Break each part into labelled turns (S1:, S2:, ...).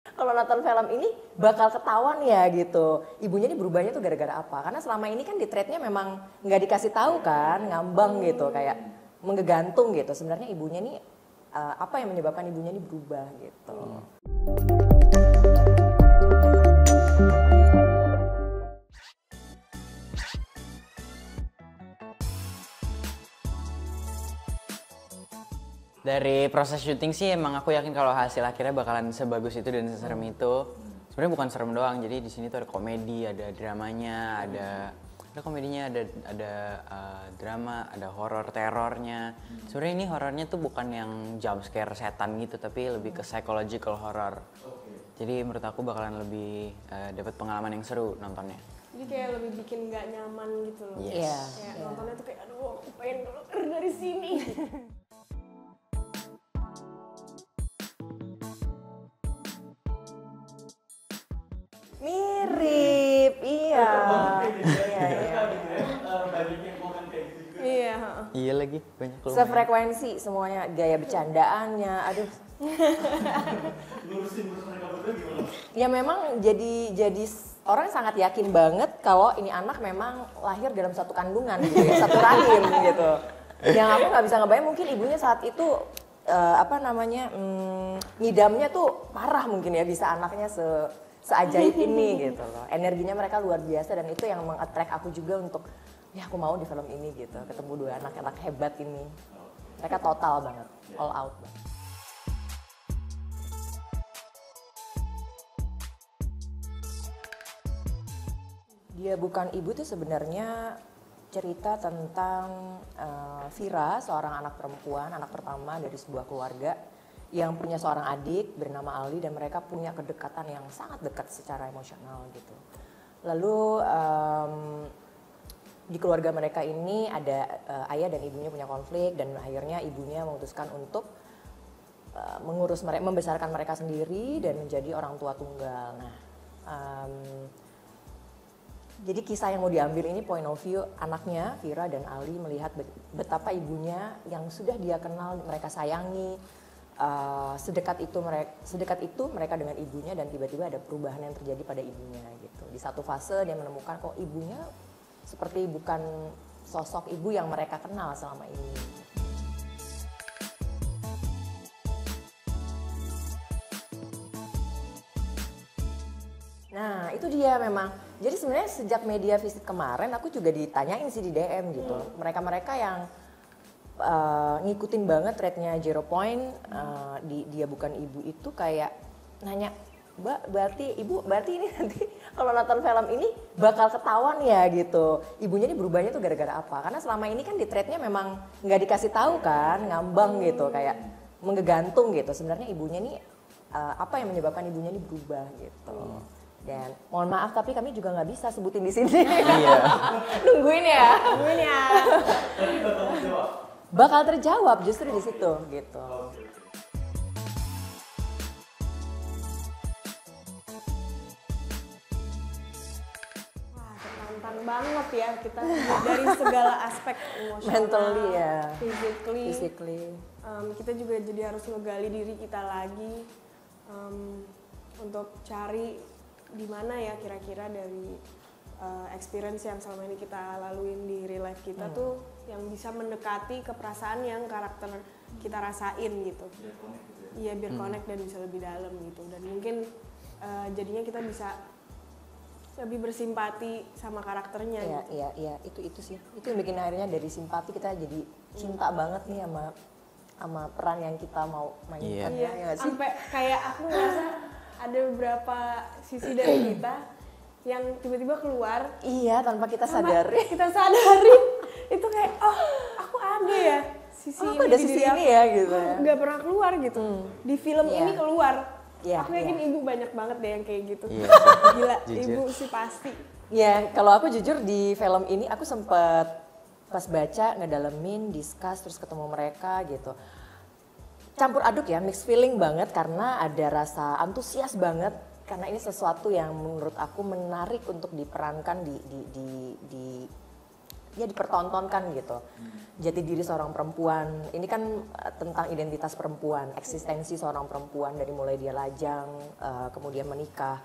S1: Kalau nonton film ini bakal ketahuan ya gitu. Ibunya ini berubahnya tuh gara-gara apa? Karena selama ini kan di thread-nya memang nggak dikasih tahu kan, ngambang gitu, kayak menggegantung gitu. Sebenarnya ibunya ini apa yang menyebabkan ibunya ini berubah gitu.
S2: Dari proses syuting sih emang aku yakin kalau hasil akhirnya bakalan sebagus itu dan seserem itu. Sebenarnya bukan serem doang, jadi di sini tuh ada komedi, ada dramanya, ada komedinya, ada drama, ada horor terornya. Sebenarnya ini horornya tuh bukan yang jump scare setan gitu, tapi lebih ke psychological horror. Jadi menurut aku bakalan lebih dapat pengalaman yang seru nontonnya.
S3: Jadi kayak lebih bikin nggak nyaman gitu loh.
S2: Yes.
S3: Kayak nontonnya tuh kayak aduh aku pengen keluar dari sini.
S1: Mirip, iya.
S3: Iya.
S2: Iya lagi, banyak lumayan.
S1: Sefrekuensi semuanya, gaya bercandaannya, aduh. Ya memang jadi orang sangat yakin banget kalau ini anak memang lahir dalam satu kandungan gitu ya, satu rahim gitu. Yang aku nggak bisa ngebayang mungkin ibunya saat itu ngidamnya tuh parah mungkin ya, bisa anaknya seajaib ini gitu loh. Energinya mereka luar biasa dan itu yang meng-attract aku juga untuk ya aku mau di film ini gitu, ketemu dua anak-anak hebat ini. Mereka total banget, all out banget. Dia Bukan Ibu tuh sebenarnya cerita tentang Vira, seorang anak perempuan, anak pertama dari sebuah keluarga yang punya seorang adik bernama Ali dan mereka punya kedekatan yang sangat dekat secara emosional gitu. Lalu di keluarga mereka ini ada ayah dan ibunya punya konflik dan akhirnya ibunya memutuskan untuk membesarkan mereka sendiri dan menjadi orang tua tunggal. Nah, jadi kisah yang mau diambil ini point of view anaknya Vira dan Ali melihat betapa ibunya yang sudah dia kenal, mereka sayangi, sedekat itu mereka dengan ibunya dan tiba-tiba ada perubahan yang terjadi pada ibunya gitu. Di satu fase dia menemukan kok ibunya seperti bukan sosok ibu yang mereka kenal selama ini. Nah itu dia memang, jadi sebenarnya sejak media visit kemarin aku juga ditanyain sih di DM gitu. Mereka-mereka yang ngikutin banget threadnya Zero Point, Dia Bukan Ibu itu kayak nanya, Mbak berarti ini nanti kalau nonton film ini bakal ketahuan ya gitu. Ibunya ini berubahnya tuh gara-gara apa? Karena selama ini kan di threadnya memang nggak dikasih tahu kan, ngambang gitu, kayak menggegantung gitu. Sebenarnya ibunya ini apa yang menyebabkan ibunya ini berubah gitu. Dan mohon maaf tapi kami juga nggak bisa sebutin di sini.
S2: Iya.
S1: Nungguin ya.
S4: Terjawab.
S1: Bakal terjawab justru di situ gitu.
S3: Wah, tertantang banget ya kita dari segala aspek emosional,
S1: Mentally ya.
S3: physically. Kita juga jadi harus ngegali diri kita lagi untuk cari di mana ya kira-kira dari experience yang selama ini kita laluin di real life kita tuh yang bisa mendekati ke perasaan yang karakter kita rasain gitu. Iya, biar connect dan bisa lebih dalam gitu. Dan mungkin jadinya kita bisa lebih bersimpati sama karakternya.
S1: Iya,
S3: gitu.
S1: iya, itu sih. Itu yang bikin akhirnya dari simpati kita jadi cinta banget nih sama peran yang kita mau mainkan.
S3: Iya,
S1: Ya, sih?
S3: sampai kayak aku ngerasa ada beberapa sisi dari kita yang tiba-tiba keluar.
S1: Iya, tanpa kita
S3: Sama
S1: sadari.
S3: kita sadarin itu kayak oh aku ada ya sisi
S1: Oh,
S3: ini
S1: ada
S3: di
S1: sisi
S3: diri
S1: ini
S3: aku.
S1: ya gitu ya.
S3: Nggak pernah keluar gitu. Di film
S1: Iya.
S3: ini keluar.
S1: Iya,
S3: Aku yakin
S1: iya.
S3: ibu banyak banget deh yang kayak gitu.
S2: Iya.
S3: Gila,
S2: Jujur.
S3: ibu sih pasti.
S1: Ya, kalau aku jujur di film ini aku sempet pas baca ngedalemin, discuss, terus ketemu mereka gitu. Campur aduk ya, mixed feeling banget karena ada rasa antusias banget karena ini sesuatu yang menurut aku menarik untuk diperankan di ya dipertontonkan gitu. Jati diri seorang perempuan, ini kan tentang identitas perempuan, eksistensi seorang perempuan dari mulai dia lajang, kemudian menikah,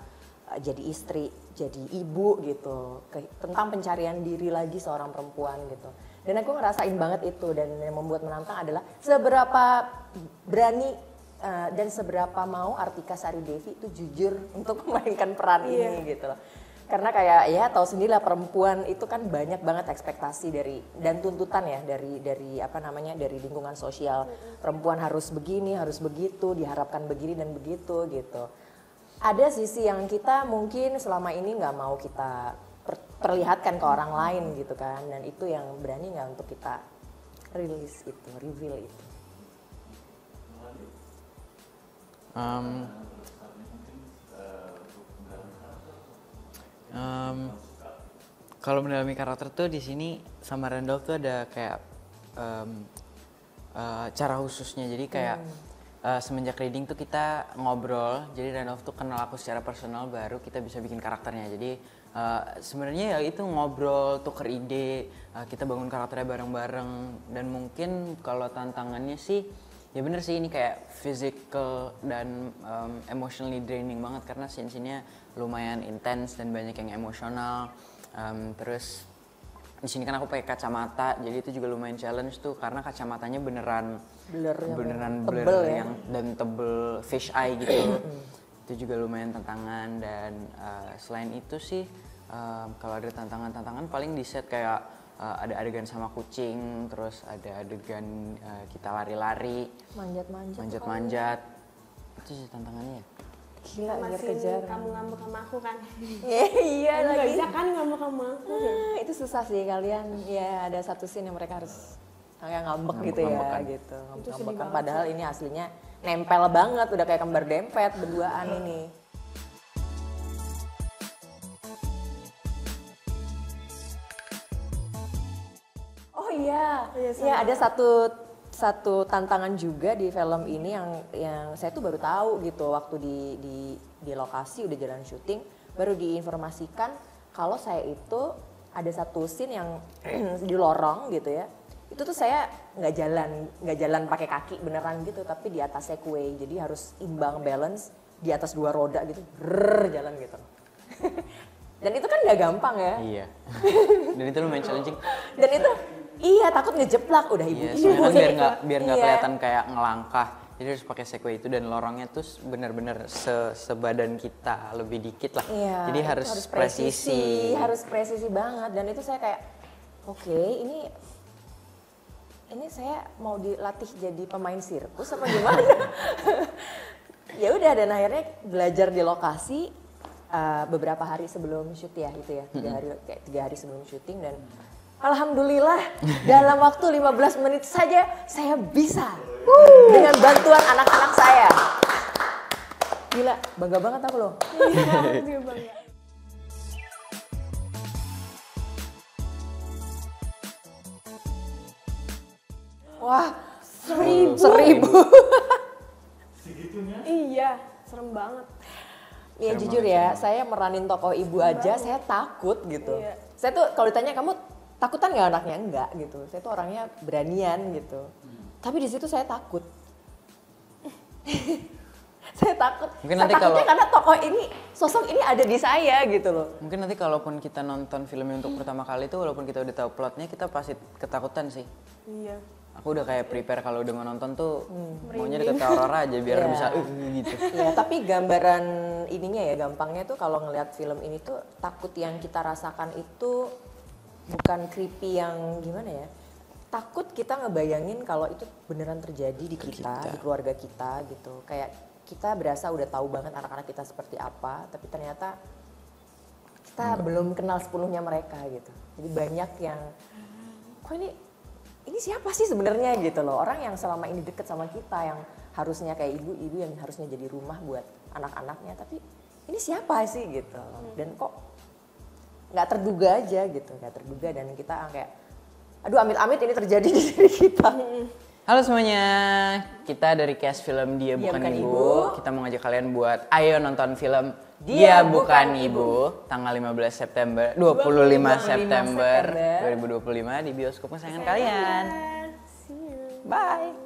S1: jadi istri, jadi ibu gitu, tentang pencarian diri lagi seorang perempuan gitu. Dan aku ngerasain banget itu, dan yang membuat menantang adalah seberapa berani dan seberapa mau Artika Sari Devi itu jujur untuk memainkan peran ini gitu loh. Karena kayak ya tahu sendirilah perempuan itu kan banyak banget ekspektasi dari dan tuntutan ya dari apa namanya dari lingkungan sosial. Perempuan harus begini, harus begitu, diharapkan begini dan begitu gitu. Ada sisi yang kita mungkin selama ini nggak mau kita perlihatkan ke orang lain gitu kan, dan itu yang berani nggak untuk kita rilis itu, reveal itu.
S2: Kalau mendalami karakter tuh di sini sama Randolph tuh ada kayak cara khususnya. Jadi kayak semenjak reading tuh kita ngobrol. Jadi Randolph tuh kenal aku secara personal, baru kita bisa bikin karakternya. Jadi sebenarnya ya itu ngobrol, tuker ide, kita bangun karakternya bareng-bareng. Dan mungkin kalau tantangannya sih ya bener sih, ini kayak physical dan emotionally draining banget karena scene-nya lumayan intens dan banyak yang emosional. Terus di sini kan aku pakai kacamata, jadi itu juga lumayan challenge tuh karena kacamatanya beneran blur
S1: ya?
S2: yang dan tebel fish eye gitu. Itu juga lumayan tantangan. Dan selain itu sih kalau ada tantangan paling di set kayak ada adegan sama kucing, terus ada adegan kita lari-lari, manjat-manjat. Itu sih tantangannya ya.
S1: Gila,
S3: Masih kamu ngambek sama aku kan?
S1: Iya
S3: Kamu
S1: lagi.
S3: gak bisa kan ngambek sama aku?
S1: Itu susah sih kalian. Ya ada satu scene yang mereka harus kayak ngambek gitu ya
S2: Ngambek-ngambekan.
S1: gitu.
S3: Itu sedih
S1: Ngambek-ngambekan.
S3: banget
S1: Padahal ini aslinya nempel banget, udah kayak kembar dempet berduaan ini. Oh iya, ya ada satu tantangan juga di film ini yang saya tuh baru tahu gitu waktu di lokasi udah jalan syuting, baru diinformasikan kalau saya itu ada satu scene yang di lorong gitu ya. Itu tuh saya nggak jalan pakai kaki beneran gitu, tapi di atas segway, jadi harus imbang balance di atas 2 roda gitu, jalan gitu. Dan itu kan nggak gampang ya.
S2: Iya. Dan itu lumayan challenging.
S1: Dan itu iya takut ngejeplak udah ibu.
S2: Iya, soalnya kan biar nggak
S1: Iya.
S2: kelihatan kayak ngelangkah. Jadi harus pakai segway itu dan lorongnya tuh benar-benar sebadan kita, lebih dikit lah.
S1: Iya,
S2: Jadi
S1: itu
S2: harus presisi.
S1: harus presisi banget. Dan itu saya kayak oke, ini saya mau dilatih jadi pemain sirkus apa gimana? Ya udah, dan akhirnya belajar di lokasi beberapa hari sebelum shoot ya itu ya, 3 hari sebelum syuting, dan alhamdulillah dalam waktu 15 menit saja saya bisa dengan bantuan anak-anak saya. Gila, bangga banget aku loh.
S3: Iya, aku juga bangga.
S1: Wah,
S3: 1000. Iya, serem banget.
S1: Ya
S2: Serem
S1: jujur
S2: banget,
S1: ya,
S2: serem.
S1: saya meranin tokoh ibu aja saya takut gitu.
S3: Iya.
S1: Saya tuh kalau ditanya kamu takutan nggak anaknya, enggak gitu. Saya tuh orangnya beranian gitu. Tapi di situ saya takut. Saya takut.
S2: Mungkin
S1: Saya
S2: nanti
S1: takutnya
S2: kalau-
S1: karena tokoh ini, sosok ini ada di saya gitu loh.
S2: Mungkin nanti kalaupun kita nonton filmnya untuk pertama kali tuh, walaupun kita udah tahu plotnya, kita pasti ketakutan sih.
S3: Iya.
S2: Aku udah kayak prepare kalau udah mau nonton tuh maunya deket Aurora aja biar
S1: Iya.
S2: bisa gitu.
S1: Ya, tapi gambaran ininya ya, gampangnya tuh kalau ngelihat film ini tuh takut yang kita rasakan itu bukan creepy yang gimana ya. Takut kita ngebayangin kalau itu beneran terjadi di kita, di keluarga kita gitu. Kayak kita berasa udah tahu banget anak-anak kita seperti apa, tapi ternyata kita belum kenal sepenuhnya mereka gitu. Jadi banyak yang kok ini siapa sih sebenarnya gitu loh, orang yang selama ini deket sama kita, yang harusnya kayak ibu yang harusnya jadi rumah buat anak-anaknya, tapi ini siapa sih gitu. Dan kok nggak terduga aja gitu, nggak terduga, dan kita kayak aduh amit-amit ini terjadi di diri kita.
S2: Halo semuanya, kita dari cast film Dia Bukan Ibu. Kita mau ngajak kalian buat ayo nonton film Dia Bukan Ibu tanggal 25 September 2025
S1: September
S2: 2025 di bioskop kesayangan kalian.
S3: See you.
S2: Bye.